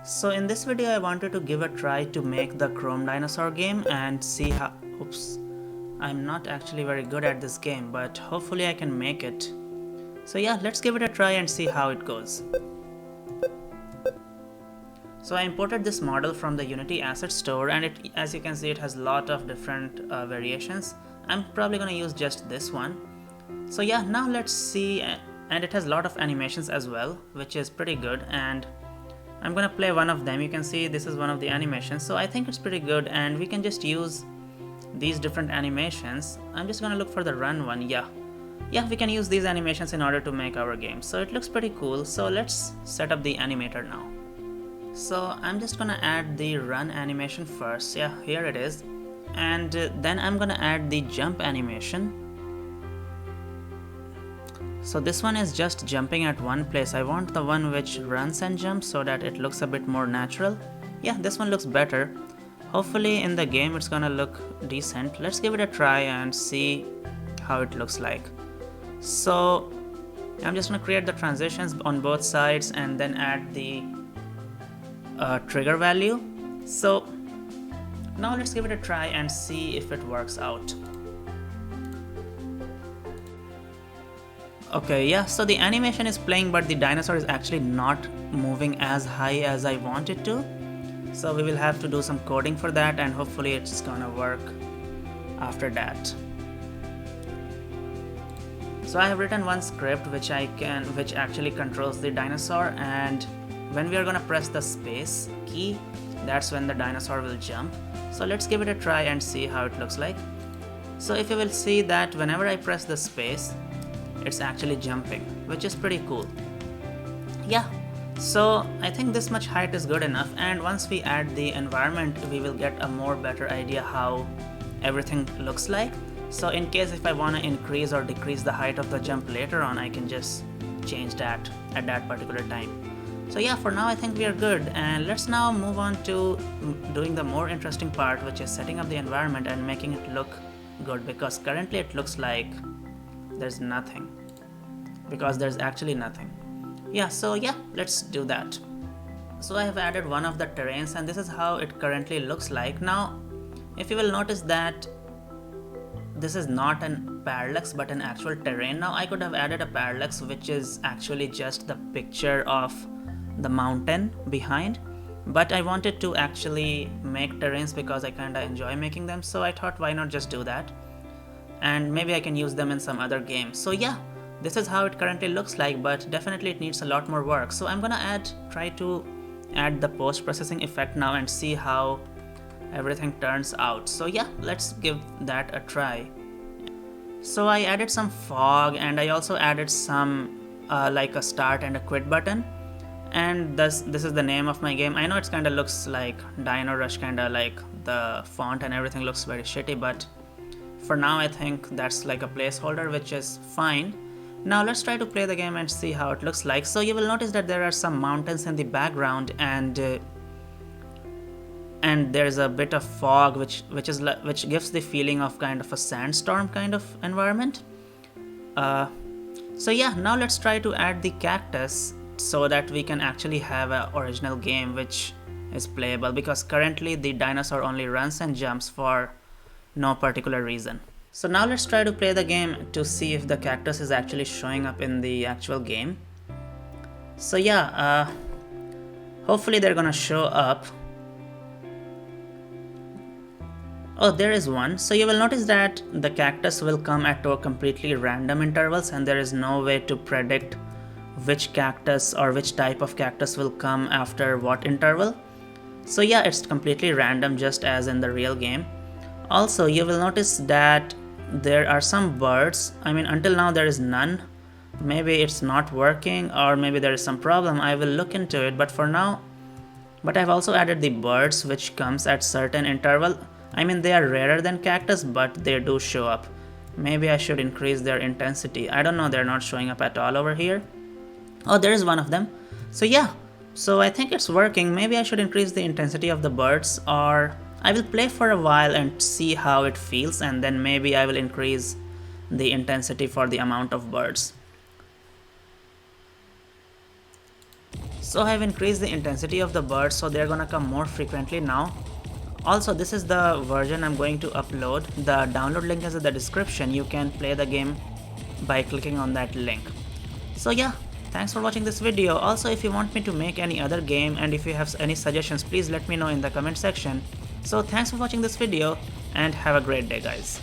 So in this video I wanted to give a try to make the Chrome Dinosaur game and see how... Oops. I'm not actually very good at this game, but hopefully I can make it. So yeah, let's give it a try and see how it goes. So I imported this model from the Unity asset store, and as you can see, it has a lot of different variations. I'm probably gonna use just this one. So yeah, now let's see, and it has a lot of animations as well, which is pretty good, and I'm gonna play one of them. You can see this is one of the animations, so I think it's pretty good, and we can just use these different animations. I'm just gonna look for the run one. Yeah, we can use these animations in order to make our game, so it looks pretty cool. So let's set up the animator now. So I'm just gonna add the run animation first. Yeah, here it is, and then I'm gonna add the jump animation. So this one is just jumping at one place. I want the one which runs and jumps so that it looks a bit more natural. Yeah, this one looks better. Hopefully in the game it's gonna look decent. Let's give it a try and see how it looks like. So I'm just gonna create the transitions on both sides and then add the trigger value. So now let's give it a try and see if it works out. Okay, yeah, so the animation is playing, but the dinosaur is actually not moving as high as I want it to. So we will have to do some coding for that, and hopefully it's gonna work after that. So I have written one script which actually controls the dinosaur, and when we are gonna press the space key, that's when the dinosaur will jump. So let's give it a try and see how it looks like. So if you will see that whenever I press the space, it's actually jumping, which is pretty cool. Yeah, so I think this much height is good enough, and once we add the environment, we will get a more better idea how everything looks like. So in case if I want to increase or decrease the height of the jump later on, I can just change that at that particular time. So yeah, for now I think we are good, and let's now move on to doing the more interesting part, which is setting up the environment and making it look good, because currently it looks like there's nothing, because there's actually nothing. Yeah, so yeah, let's do that. So I have added one of the terrains, and this is how it currently looks like. Now if you will notice that this is not an parallax but an actual terrain. Now I could have added a parallax which is actually just the picture of the mountain behind, but I wanted to actually make terrains because I kinda enjoy making them, so I thought why not just do that, and maybe I can use them in some other game. So yeah, this is how it currently looks like, but definitely it needs a lot more work. So I'm gonna try to add the post-processing effect now and see how everything turns out. So yeah, let's give that a try. So I added some fog, and I also added some like a start and a quit button, and this is the name of my game. I know it kinda looks like Dino Rush, kinda like the font and everything looks very shitty, but for now I think that's like a placeholder, which is fine. Now let's try to play the game and see how it looks like. So you will notice that there are some mountains in the background, and there's a bit of fog which gives the feeling of kind of a sandstorm kind of environment. So yeah, now let's try to add the cactus so that we can actually have an original game which is playable, because currently the dinosaur only runs and jumps for no particular reason. So now let's try to play the game to see if the cactus is actually showing up in the actual game. So yeah, hopefully they're gonna show up. Oh, there is one. So you will notice that the cactus will come at completely random intervals, and there is no way to predict which cactus or which type of cactus will come after what interval. So yeah, it's completely random, just as in the real game. Also, you will notice that there are some birds. I mean, until now there is none. Maybe it's not working, or maybe there is some problem. I will look into it, but for now. But I've also added the birds which comes at certain interval. I mean, they are rarer than cactus, but they do show up. Maybe I should increase their intensity. I don't know, they're not showing up at all over here. Oh, there is one of them. So yeah, so I think it's working. Maybe I should increase the intensity of the birds, or I will play for a while and see how it feels, and then maybe I will increase the intensity for the amount of birds. So I have increased the intensity of the birds, so they're gonna come more frequently now. Also, this is the version I'm going to upload. The download link is in the description. You can play the game by clicking on that link. So yeah, thanks for watching this video. Also, if you want me to make any other game and if you have any suggestions, please let me know in the comment section. So thanks for watching this video and have a great day, guys.